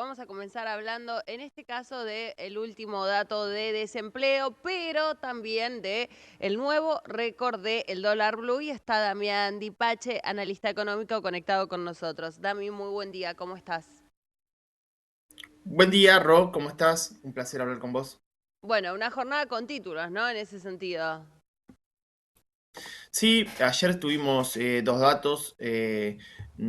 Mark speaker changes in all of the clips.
Speaker 1: vamos a comenzar hablando en este caso del último dato de desempleo, pero también de el nuevo récord del dólar blue. Y está Damián Dipache, analista económico, conectado con nosotros. Dami, muy buen día, ¿cómo estás?
Speaker 2: Buen día, Ro, ¿cómo estás? Un placer hablar con vos.
Speaker 1: Bueno, una jornada con títulos, ¿no? En ese sentido.
Speaker 2: Sí, ayer tuvimos dos datos,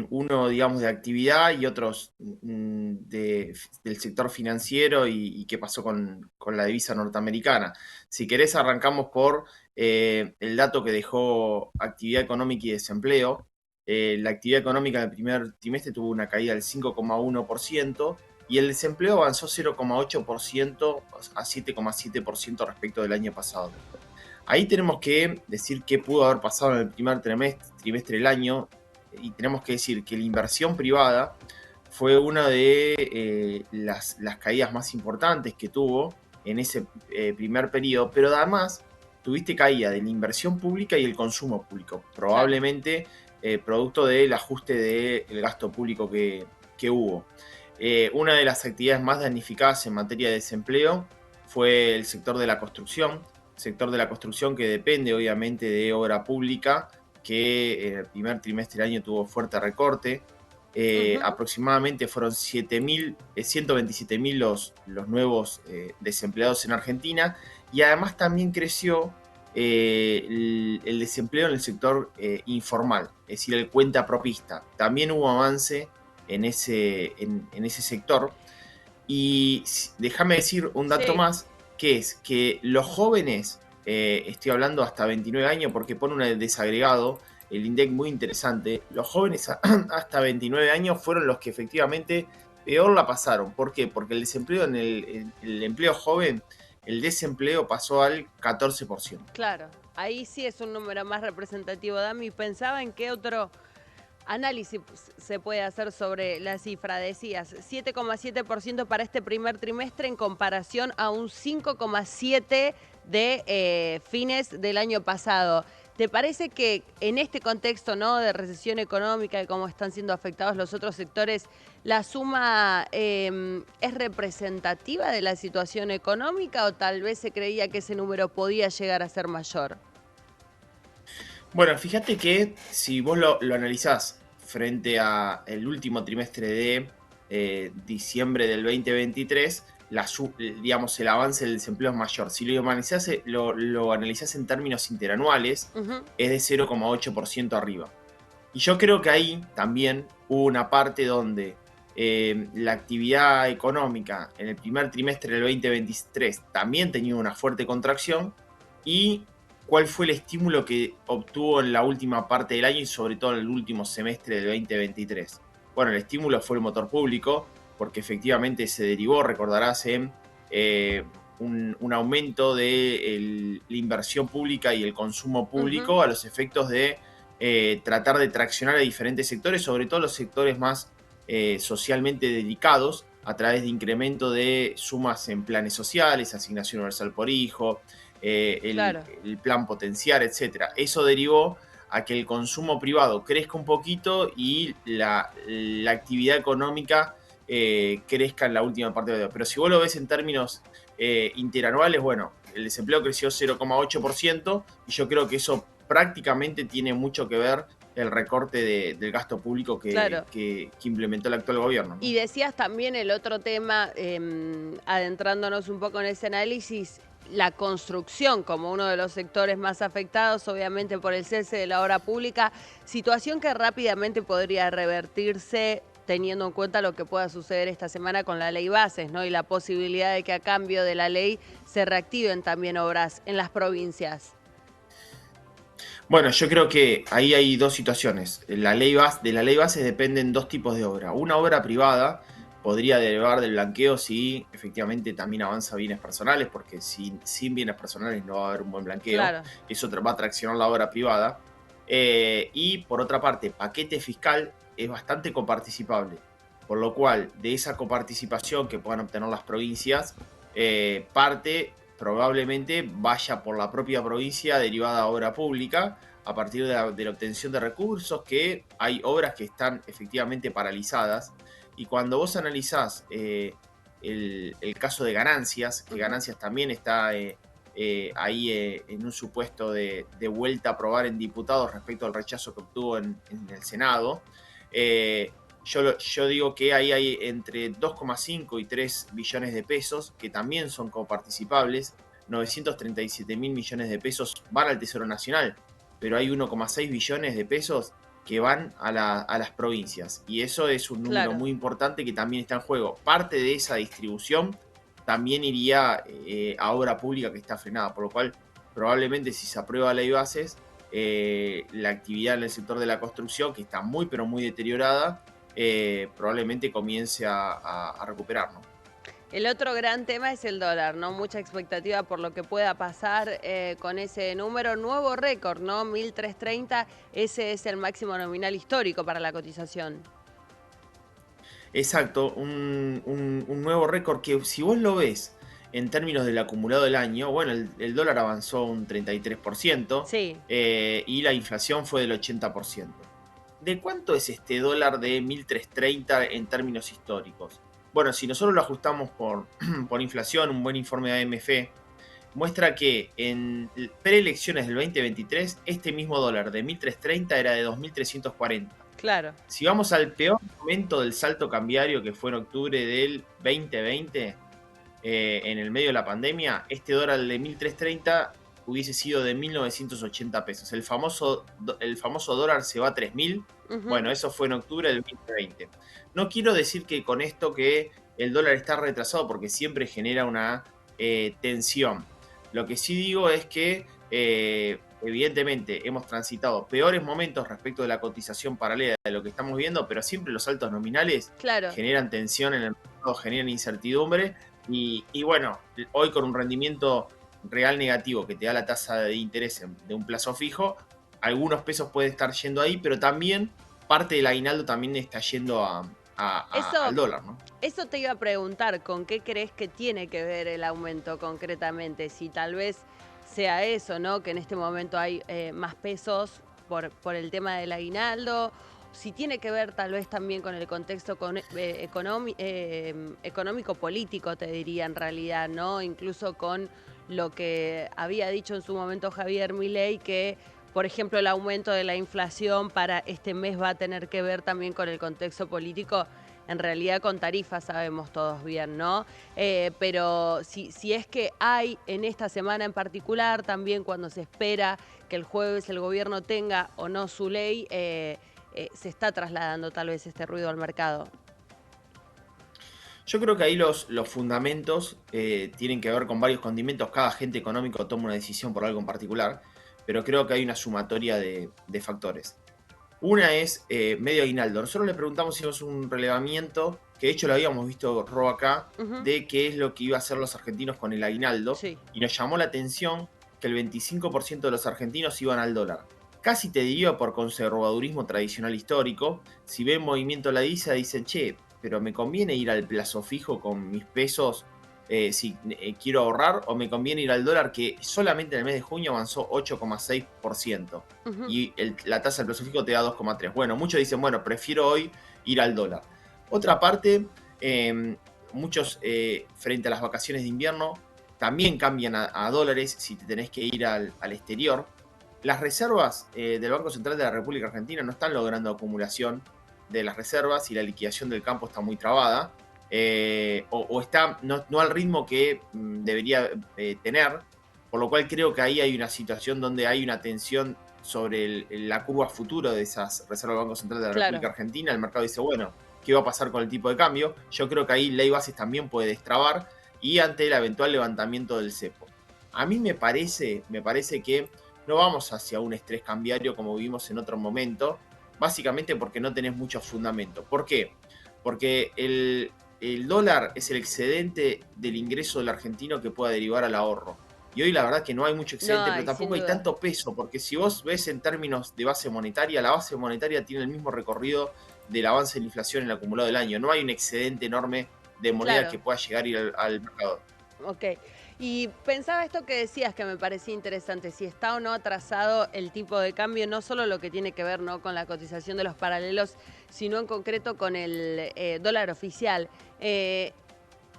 Speaker 2: uno, digamos, de actividad y otros del sector financiero y qué pasó con la divisa norteamericana. Si querés, arrancamos por el dato que dejó actividad económica y desempleo. La actividad económica en el primer trimestre tuvo una caída del 5,1% y el desempleo avanzó 0,8% a 7,7% respecto del año pasado. Ahí tenemos que decir qué pudo haber pasado en el primer trimestre del año y tenemos que decir que la inversión privada fue una de las caídas más importantes que tuvo en ese primer periodo, pero además tuviste caída de la inversión pública y el consumo público,
Speaker 1: Claro.
Speaker 2: probablemente producto del ajuste del gasto público que hubo. Una de las actividades más damnificadas en materia de desempleo fue el sector de la construcción que depende obviamente de obra pública, que en el primer trimestre del año tuvo fuerte recorte.
Speaker 1: Ujú.
Speaker 2: Aproximadamente fueron 127.000 los nuevos desempleados en Argentina y además también creció el desempleo en el sector informal, es decir, el cuentapropista. También hubo avance en ese sector. Y déjame decir un dato
Speaker 1: Sí.
Speaker 2: más, que es que los jóvenes, estoy hablando hasta 29 años porque pone un desagregado, el INDEC muy interesante, los jóvenes hasta 29 años fueron los que efectivamente peor la pasaron. ¿Por qué? Porque el desempleo en el empleo joven, el desempleo pasó al 14%.
Speaker 1: Claro, ahí sí es un número más representativo, Dami. Pensaba en qué otro análisis se puede hacer sobre la cifra. Decías 7,7% para este primer trimestre en comparación a un 5,7% de fines del año pasado. ¿Te parece que en este contexto, ¿no?, de recesión económica y cómo están siendo afectados los otros sectores, la suma es representativa de la situación económica, o tal vez se creía que ese número podía llegar a ser mayor?
Speaker 2: Bueno, fíjate que si vos lo analizás frente a el último trimestre de diciembre del 2023, digamos, el avance del desempleo es mayor. Si lo analizás en términos interanuales,
Speaker 1: Ujú.
Speaker 2: es de 0,8% arriba. Y yo creo que ahí también hubo una parte donde la actividad económica en el primer trimestre del 2023 también tenía una fuerte contracción. Y cuál fue el estímulo que obtuvo en la última parte del año y sobre todo en el último semestre del 2023. Bueno, el estímulo fue el motor público, porque efectivamente se derivó, recordarás, en un aumento de la inversión pública y el consumo
Speaker 1: Ujú.
Speaker 2: público a los efectos de tratar de traccionar a diferentes sectores, sobre todo los sectores más socialmente dedicados, a través de incremento de sumas en planes sociales, asignación universal por hijo,
Speaker 1: Claro.
Speaker 2: el plan potenciar, etcétera. Eso derivó a que el consumo privado crezca un poquito y la actividad económica crezca en la última parte del año. Pero si vos lo ves en términos interanuales, bueno, el desempleo creció 0,8% y yo creo que eso prácticamente tiene mucho que ver el recorte del gasto público
Speaker 1: Claro.
Speaker 2: que implementó el actual gobierno,
Speaker 1: Y
Speaker 2: ¿no?
Speaker 1: decías también el otro tema, adentrándonos un poco en ese análisis, la construcción como uno de los sectores más afectados, obviamente por el cese de la obra pública, situación que rápidamente podría revertirse teniendo en cuenta lo que pueda suceder esta semana con la ley bases, ¿no? Y la posibilidad de que a cambio de la ley se reactiven también obras en las provincias.
Speaker 2: Bueno, yo creo que ahí hay dos situaciones. De la ley base dependen dos tipos de obra. Una obra privada podría derivar del blanqueo si efectivamente también avanza bienes personales, porque sin bienes personales no va a haber un buen blanqueo.
Speaker 1: Claro.
Speaker 2: Eso va a traccionar la obra privada. Y por otra parte, paquete fiscal es bastante coparticipable. Por lo cual, de esa coparticipación que puedan obtener las provincias, parte probablemente vaya por la propia provincia derivada a obra pública a partir de la obtención de recursos, que hay obras que están efectivamente paralizadas. Y cuando vos analizás el caso de Ganancias, que Ganancias también está ahí en un supuesto de vuelta a aprobar en diputados respecto al rechazo que obtuvo en el Senado, yo digo que ahí hay entre 2,5 y 3 billones de pesos que también son coparticipables. 937 mil millones de pesos van al Tesoro Nacional, pero hay 1,6 billones de pesos que van a las provincias. Y eso es un número
Speaker 1: Claro.
Speaker 2: muy importante que también está en juego. Parte de esa distribución también iría a obra pública que está frenada, por lo cual probablemente si se aprueba la ley bases, la actividad en el sector de la construcción, que está muy pero muy deteriorada, probablemente comience a recuperar, ¿no?
Speaker 1: El otro gran tema es el dólar, ¿no? Mucha expectativa por lo que pueda pasar con ese número. Nuevo récord, ¿no? 1.330, ese es el máximo nominal histórico para la cotización.
Speaker 2: Exacto, un nuevo récord que si vos lo ves en términos del acumulado del año, bueno, el dólar avanzó un 33%
Speaker 1: Sí.
Speaker 2: Y la inflación fue del 80%. ¿De cuánto es este dólar de 1.330 en términos históricos? Bueno, si nosotros lo ajustamos por inflación, un buen informe de AMF muestra que en preelecciones del 2023, este mismo dólar de 1.330 era de 2.340.
Speaker 1: Claro.
Speaker 2: Si vamos al peor momento del salto cambiario, que fue en octubre del 2020, en el medio de la pandemia, este dólar de 1.330 hubiese sido de 1.980 pesos. El famoso dólar se va a 3.000. Bueno, eso fue en octubre del 2020. No quiero decir que con esto que el dólar está retrasado, porque siempre genera una tensión. Lo que sí digo es que evidentemente hemos transitado peores momentos respecto de la cotización paralela de lo que estamos viendo, pero siempre los saltos nominales
Speaker 1: Claro.
Speaker 2: generan tensión en el mercado, generan incertidumbre y bueno, hoy con un rendimiento real negativo que te da la tasa de interés de un plazo fijo, algunos pesos pueden estar yendo ahí, pero también parte del aguinaldo también está yendo al
Speaker 1: Eso,
Speaker 2: dólar, ¿no?
Speaker 1: eso te iba a preguntar, ¿con qué crees que tiene que ver el aumento concretamente? Si tal vez sea eso, ¿no? Que en este momento hay más pesos por el tema del aguinaldo. Si tiene que ver tal vez también con el contexto económico-político, te diría en realidad, ¿no? Incluso con lo que había dicho en su momento Javier Milei, que por ejemplo el aumento de la inflación para este mes va a tener que ver también con el contexto político. En realidad con tarifas sabemos todos bien, ¿no? Pero si es que hay en esta semana en particular, también cuando se espera que el jueves el gobierno tenga o no su ley, se está trasladando tal vez este ruido al mercado.
Speaker 2: Yo creo que ahí los fundamentos tienen que ver con varios condimentos. Cada agente económico toma una decisión por algo en particular, pero creo que hay una sumatoria de factores. Una es medio aguinaldo. Nosotros le preguntamos si hicimos un relevamiento, que de hecho lo habíamos visto Ro acá, de qué es lo que iba a hacer los argentinos con el aguinaldo,
Speaker 1: Sí.
Speaker 2: y nos llamó la atención que el 25% de los argentinos iban al dólar. Casi te diría por conservadurismo tradicional histórico. Si ven movimiento a la divisa, dicen, che, pero me conviene ir al plazo fijo con mis pesos si quiero ahorrar, o me conviene ir al dólar que solamente en el mes de junio avanzó 8,6% y la tasa del plazo fijo te da 2,3%. Bueno, muchos dicen, bueno, prefiero hoy ir al dólar. Otra parte, muchos frente a las vacaciones de invierno también cambian a dólares si te tenés que ir al exterior. Las reservas del Banco Central de la República Argentina no están logrando acumulación de las reservas y la liquidación del campo está muy trabada. O está no al ritmo que debería tener, por lo cual creo que ahí hay una situación donde hay una tensión sobre la curva futuro de esas reservas del Banco Central de la
Speaker 1: Claro.
Speaker 2: República Argentina. El mercado dice, bueno, ¿qué va a pasar con el tipo de cambio? Yo creo que ahí ley bases también puede destrabar y ante el eventual levantamiento del cepo. A mí me parece que no vamos hacia un estrés cambiario como vimos en otro momento, básicamente porque no tenés muchos fundamentos. ¿Por qué? Porque el dólar es el excedente del ingreso del argentino que pueda derivar al ahorro. Y hoy la verdad que no hay mucho
Speaker 1: No
Speaker 2: excedente, pero
Speaker 1: hay, sin
Speaker 2: tampoco hay
Speaker 1: duda.
Speaker 2: tanto peso, porque si vos ves en términos de base monetaria, la base monetaria tiene el mismo recorrido del avance de la inflación en el acumulado del año. No hay un excedente enorme de moneda que
Speaker 1: Claro.
Speaker 2: pueda llegar a ir al mercado.
Speaker 1: Ok. Y pensaba esto que decías que me parecía interesante, si está o no atrasado el tipo de cambio, no solo lo que tiene que ver, ¿no?, con la cotización de los paralelos, sino en concreto con el dólar oficial.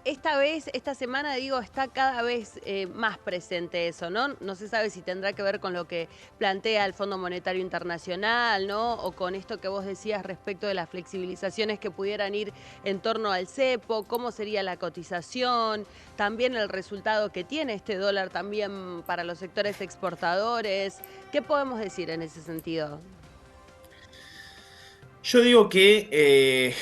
Speaker 1: Esta semana, digo, está cada vez más presente eso, ¿no? No se sabe si tendrá que ver con lo que plantea el Fondo Monetario Internacional, ¿no? O con esto que vos decías respecto de las flexibilizaciones que pudieran ir en torno al cepo, cómo sería la cotización, también el resultado que tiene este dólar también para los sectores exportadores. ¿Qué podemos decir en ese sentido?
Speaker 2: Yo digo que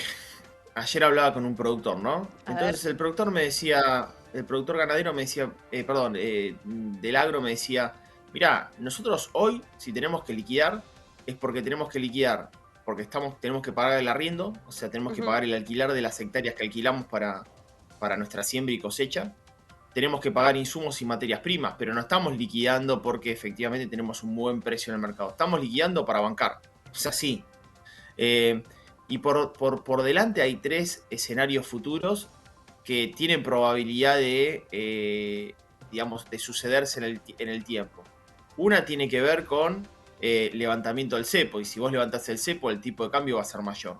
Speaker 2: ayer hablaba con un productor, ¿no?
Speaker 1: A ver.
Speaker 2: Entonces el productor me decía, el productor ganadero me decía, perdón, del agro me decía, mirá, nosotros hoy, si tenemos que liquidar, es porque tenemos que liquidar, porque tenemos que pagar el arriendo, o sea, tenemos que
Speaker 1: Ujú.
Speaker 2: pagar el alquiler de las hectáreas que alquilamos para nuestra siembra y cosecha. Tenemos que pagar insumos y materias primas, pero no estamos liquidando porque efectivamente tenemos un buen precio en el mercado. Estamos liquidando para bancar. O sea, sí, eh, y por delante hay 3 escenarios futuros que tienen probabilidad digamos, de sucederse en el tiempo. Una tiene que ver con levantamiento del cepo, y si vos levantás el cepo, el tipo de cambio va a ser mayor.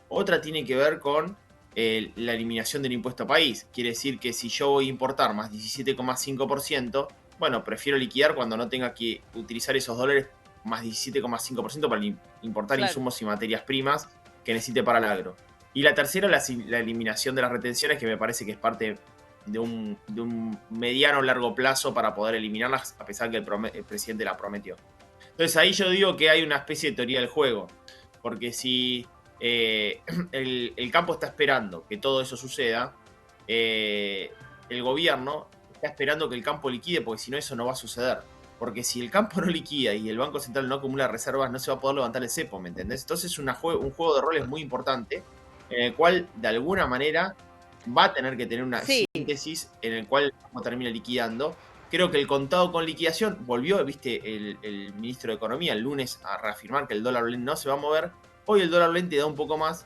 Speaker 2: Otra tiene que ver con la eliminación del impuesto a país. Quiere decir que si yo voy a importar más 17,5%, bueno, prefiero liquidar cuando no tenga que utilizar esos dólares más 17,5% para importar
Speaker 1: Claro.
Speaker 2: insumos y materias primas que necesite para el agro. Y la tercera, la eliminación de las retenciones, que me parece que es parte de un mediano o largo plazo para poder eliminarlas, a pesar que el presidente la prometió. Entonces ahí yo digo que hay una especie de teoría del juego, porque si el campo está esperando que todo eso suceda, el gobierno está esperando que el campo liquide, porque si no eso no va a suceder. Porque si el campo no liquida y el Banco Central no acumula reservas, no se va a poder levantar el cepo, ¿me entendés? Entonces es un juego de roles muy importante, en el cual de alguna manera va a tener que tener una
Speaker 1: Sí.
Speaker 2: síntesis en el cual no termina liquidando. Creo que el contado con liquidación volvió, viste, el ministro de Economía el lunes a reafirmar que el dólar blend no se va a mover. Hoy el dólar blend te da un poco más,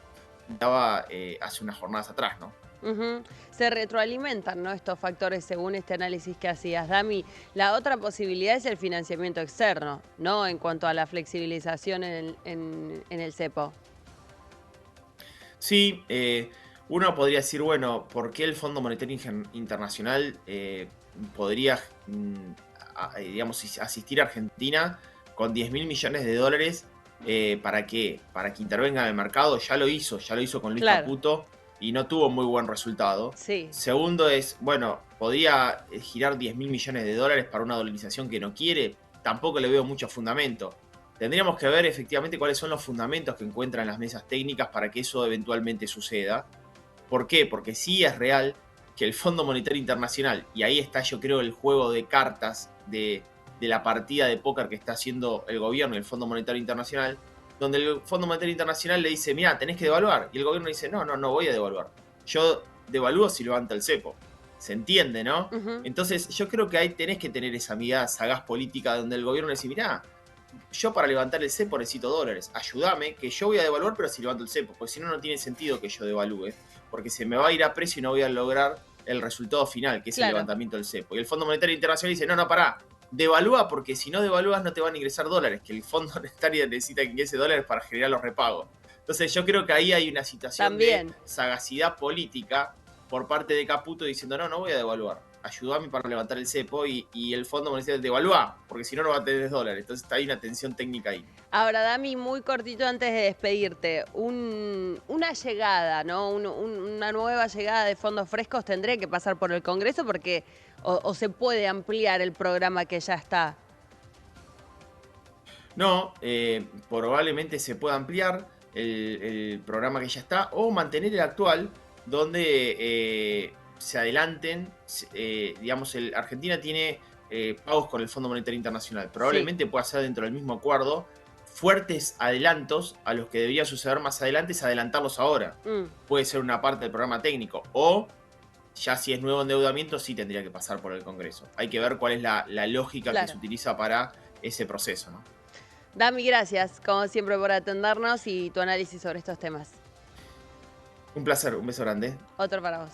Speaker 2: daba hace unas jornadas atrás, ¿no?
Speaker 1: Ujú. Se retroalimentan, ¿no?, estos factores según este análisis que hacías, Dami. La otra posibilidad es el financiamiento externo, ¿no?, en cuanto a la flexibilización en el cepo.
Speaker 2: Sí, uno podría decir, bueno, ¿por qué el Fondo Monetario Internacional podría, digamos, asistir a Argentina con 10.000 millones de dólares? ¿Para qué? Para que intervenga en el mercado. Ya lo hizo con Luis
Speaker 1: Claro,
Speaker 2: Caputo y no tuvo muy buen resultado.
Speaker 1: sí,
Speaker 2: Segundo es, bueno, ¿podría girar 10.000 millones de dólares para una dolarización que no quiere? Tampoco le veo mucho fundamento. Tendríamos que ver efectivamente cuáles son los fundamentos que encuentran las mesas técnicas para que eso eventualmente suceda. ¿Por qué? Porque sí es real que el Fondo Monetario Internacional, y ahí está yo creo el juego de cartas de la partida de póker que está haciendo el gobierno y el Fondo Monetario Internacional, donde el Fondo Monetario Internacional le dice, mira, tenés que devaluar, y el gobierno dice, no, no, no voy a devaluar. Yo devalúo si levanta el cepo. Se entiende, ¿no?
Speaker 1: ujú,
Speaker 2: Entonces yo creo que ahí tenés que tener esa mirada sagaz política donde el gobierno le dice, mirá, yo para levantar el cepo necesito dólares, ayúdame, que yo voy a devaluar, pero si levanto el cepo, porque si no, no tiene sentido que yo devalúe, porque se me va a ir a precio y no voy a lograr el resultado final, que es el
Speaker 1: claro.
Speaker 2: levantamiento del cepo. Y el Fondo Monetario Internacional dice, no, no, pará, devalúa, porque si no devalúas no te van a ingresar dólares, que el Fondo Monetario necesita que ingrese dólares para generar los repagos. Entonces yo creo que ahí hay una situación de
Speaker 1: También.
Speaker 2: sagacidad política por parte de Caputo diciendo, no, no voy a devaluar, ayúdame para levantar el cepo, y el Fondo Monetario devalúa, porque si no, no va a tener dólares. Entonces hay una tensión técnica ahí.
Speaker 1: Ahora, Dami, muy cortito antes de despedirte, una llegada, ¿no? Una nueva llegada de fondos frescos tendría que pasar por el Congreso porque o se puede ampliar el programa que ya está.
Speaker 2: No, probablemente se pueda ampliar el programa que ya está o mantener el actual donde se adelanten, digamos, Argentina tiene pagos con el Fondo Monetario Internacional.
Speaker 1: Sí.
Speaker 2: Probablemente pueda ser dentro del mismo acuerdo fuertes adelantos a los que debería suceder más adelante, es adelantarlos ahora.
Speaker 1: Mm.
Speaker 2: Puede ser una parte del programa técnico o ya si es nuevo endeudamiento sí tendría que pasar por el Congreso. Hay que ver cuál es la lógica que se
Speaker 1: Claro.
Speaker 2: utiliza para ese proceso, ¿no?
Speaker 1: Dami, gracias, como siempre, por atendernos y tu análisis sobre estos temas.
Speaker 2: Un placer, un beso grande.
Speaker 1: Otro para vos.